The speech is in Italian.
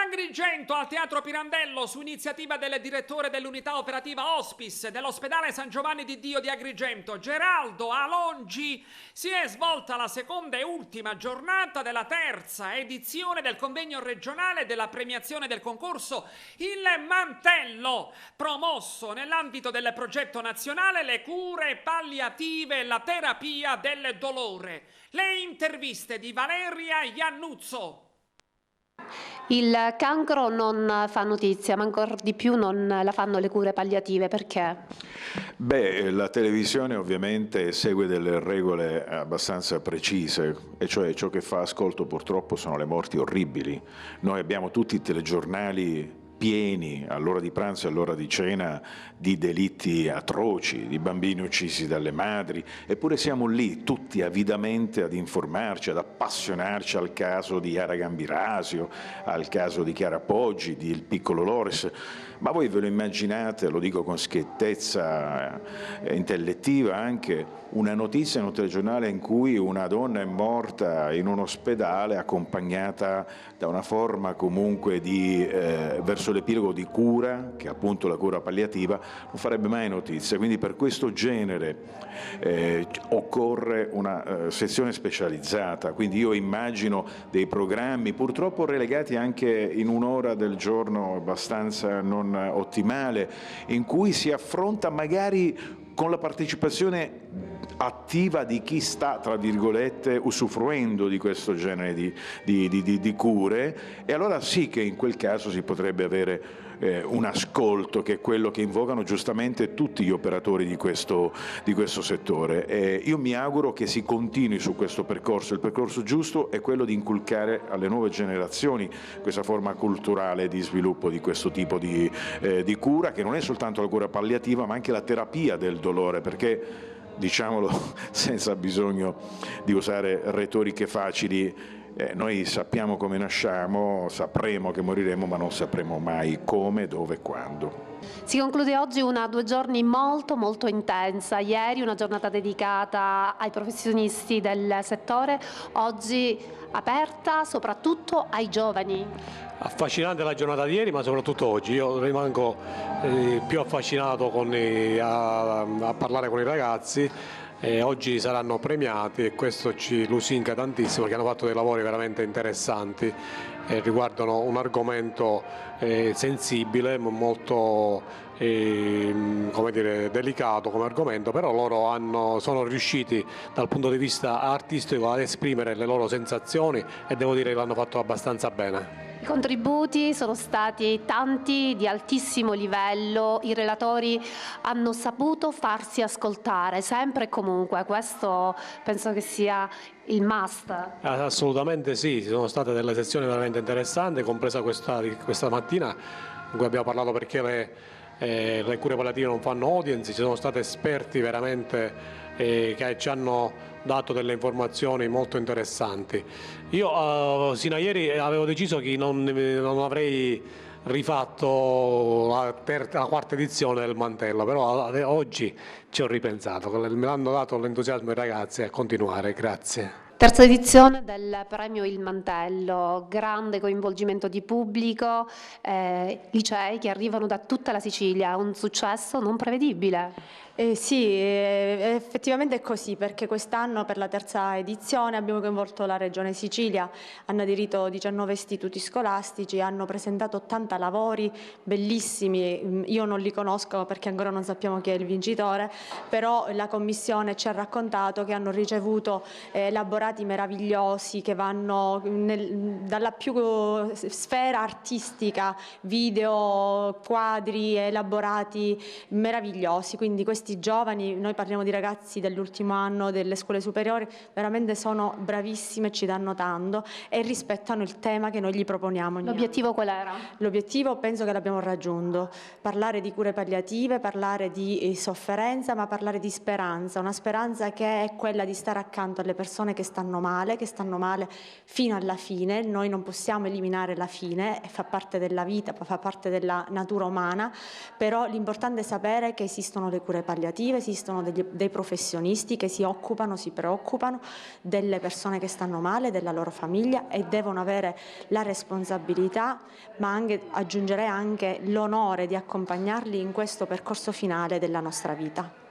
Agrigento al Teatro Pirandello, su iniziativa del direttore dell'unità operativa Hospice dell'ospedale San Giovanni di Dio di Agrigento, Geraldo Alongi, si è svolta la seconda e ultima giornata della terza edizione del convegno regionale della premiazione del concorso Il Mantello, promosso nell'ambito del progetto nazionale Le cure palliative e la terapia del dolore. Le interviste di Valeria Iannuzzo. Il cancro non fa notizia, ma ancora di più non la fanno le cure palliative, perché? Beh, la televisione ovviamente segue delle regole abbastanza precise, e cioè ciò che fa ascolto purtroppo sono le morti orribili. Noi abbiamo tutti i telegiornali pieni all'ora di pranzo e all'ora di cena di delitti atroci, di bambini uccisi dalle madri, eppure siamo lì tutti avidamente ad informarci, ad appassionarci al caso di Yara Gambirasio, al caso di Chiara Poggi, di Il Piccolo Lores. Ma voi ve lo immaginate, lo dico con schiettezza intellettiva anche, una notizia in un telegiornale in cui una donna è morta in un ospedale accompagnata da una forma comunque di, verso l'epilogo di cura, che è appunto la cura palliativa, non farebbe mai notizia. Quindi per questo genere occorre una sezione specializzata, quindi io immagino dei programmi purtroppo relegati anche in un'ora del giorno abbastanza non ottimale, in cui si affronta magari con la partecipazione attiva di chi sta, tra virgolette, usufruendo di questo genere di cure, e allora sì che in quel caso si potrebbe avere un ascolto, che è quello che invocano giustamente tutti gli operatori di questo settore. Io mi auguro che si continui su questo percorso. Il percorso giusto è quello di inculcare alle nuove generazioni questa forma culturale di sviluppo di questo tipo di cura, che non è soltanto la cura palliativa ma anche la terapia del dolore, perché diciamolo senza bisogno di usare retoriche facili, noi sappiamo come nasciamo, sapremo che moriremo, ma non sapremo mai come, dove e quando. Si conclude oggi una 2 giorni molto intensa. Ieri una giornata dedicata ai professionisti del settore, oggi aperta soprattutto ai giovani. Affascinante la giornata di ieri, ma soprattutto oggi. Io rimango più affascinato a parlare con i ragazzi. Oggi saranno premiati e questo ci lusinga tantissimo, perché hanno fatto dei lavori veramente interessanti, riguardano un argomento sensibile, molto come dire, delicato come argomento, però loro sono riusciti dal punto di vista artistico ad esprimere le loro sensazioni e devo dire che l'hanno fatto abbastanza bene. I contributi sono stati tanti, di altissimo livello, i relatori hanno saputo farsi ascoltare sempre e comunque, questo penso che sia il must. Assolutamente sì, ci sono state delle sezioni veramente interessanti, compresa questa mattina in cui abbiamo parlato perché le cure palliative non fanno audience. Ci sono stati esperti veramente che ci hanno dato delle informazioni molto interessanti. Io sino a ieri avevo deciso che non avrei rifatto la quarta edizione del Mantello, però oggi ci ho ripensato, me l'hanno dato l'entusiasmo i ragazzi a continuare, grazie. Terza edizione del premio Il Mantello, grande coinvolgimento di pubblico, licei che arrivano da tutta la Sicilia, un successo non prevedibile. Sì, effettivamente è così, perché quest'anno per la terza edizione abbiamo coinvolto la Regione Sicilia, hanno aderito 19 istituti scolastici, hanno presentato 80 lavori bellissimi, io non li conosco perché ancora non sappiamo chi è il vincitore, però la Commissione ci ha raccontato che hanno ricevuto elaborati meravigliosi che vanno dalla più sfera artistica, video, quadri, elaborati meravigliosi, quindi questi giovani, noi parliamo di ragazzi dell'ultimo anno delle scuole superiori, veramente sono bravissimi e ci danno tanto e rispettano il tema che noi gli proponiamo. L'obiettivo qual era? L'obiettivo penso che l'abbiamo raggiunto, parlare di cure palliative, parlare di sofferenza, ma parlare di speranza, una speranza che è quella di stare accanto alle persone che stanno male fino alla fine. Noi non possiamo eliminare la fine, fa parte della vita, fa parte della natura umana, però l'importante è sapere che esistono le cure palliative. palliative, esistono dei professionisti che si preoccupano delle persone che stanno male, della loro famiglia, e devono avere la responsabilità, ma aggiungerei anche l'onore di accompagnarli in questo percorso finale della nostra vita.